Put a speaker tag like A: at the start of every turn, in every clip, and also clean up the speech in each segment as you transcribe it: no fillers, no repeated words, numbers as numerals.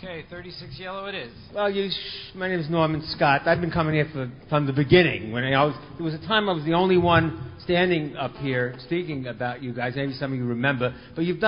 A: Okay, 36 yellow it is.
B: Well, my name is Norman Scott. I've been coming here from the beginning. There was a time I was the only one standing up here speaking about you guys. Maybe some of you remember. But you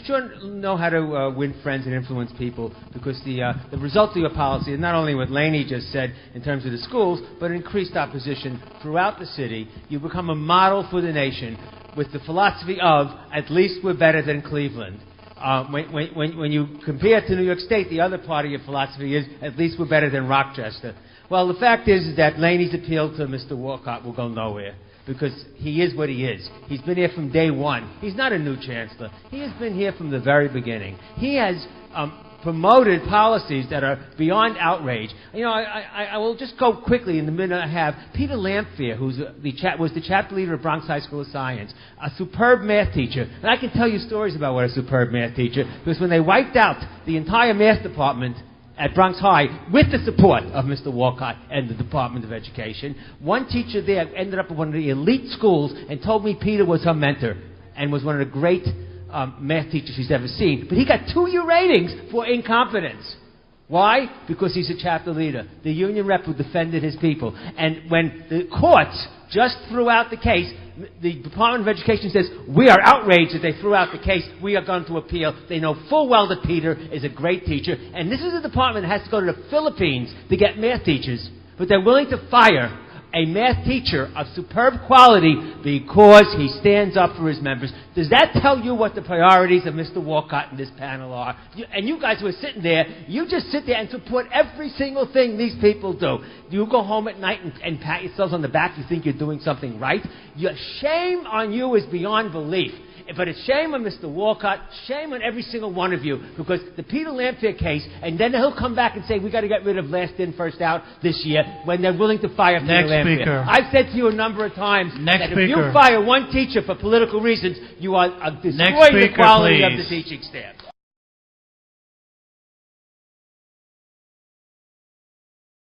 B: sure know how to win friends and influence people, because the results of your policy is not only what Laney just said in terms of the schools, but increased opposition throughout the city. You've become a model for the nation with the philosophy of, at least we're better than Cleveland. When you compare to New York State, the other part of your philosophy is, at least we're better than Rochester. Well, the fact is that Laney's appeal to Mr. Walcott will go nowhere, because he is what he is. He's been here from day one. He's not a new chancellor. He has been here from the very beginning. He has promoted policies that are beyond outrage. You know, I will just go quickly in the minute I have. Peter Lamphere, who was the chapter leader of Bronx High School of Science, a superb math teacher. And I can tell you stories about what a superb math teacher, because when they wiped out the entire math department at Bronx High, with the support of Mr. Walcott and the Department of Education, one teacher there ended up at one of the elite schools and told me Peter was her mentor and was one of the great math teacher she's ever seen. But he got 2-year ratings for incompetence. Why? Because he's a chapter leader. The union rep who defended his people. And when the courts just threw out the case, the Department of Education says, we are outraged that they threw out the case. We are going to appeal. They know full well that Peter is a great teacher. And this is a department that has to go to the Philippines to get math teachers. But they're willing to fire a math teacher of superb quality because he stands up for his members. Does that tell you what the priorities of Mr. Walcott and this panel are? And you guys who are sitting there, you just sit there and support every single thing these people do. You go home at night and pat yourselves on the back. You think you're doing something right. Your shame on you is beyond belief. But it's shame on Mr. Walcott, shame on every single one of you, because the Peter Lamphere case, and then he'll come back and say, we've got to get rid of last in, first out this year, when they're willing to fire Peter Lamphere.
C: Speaker.
B: I've said to you a number of times that if you fire one teacher for political reasons, you are destroying the quality of the teaching staff.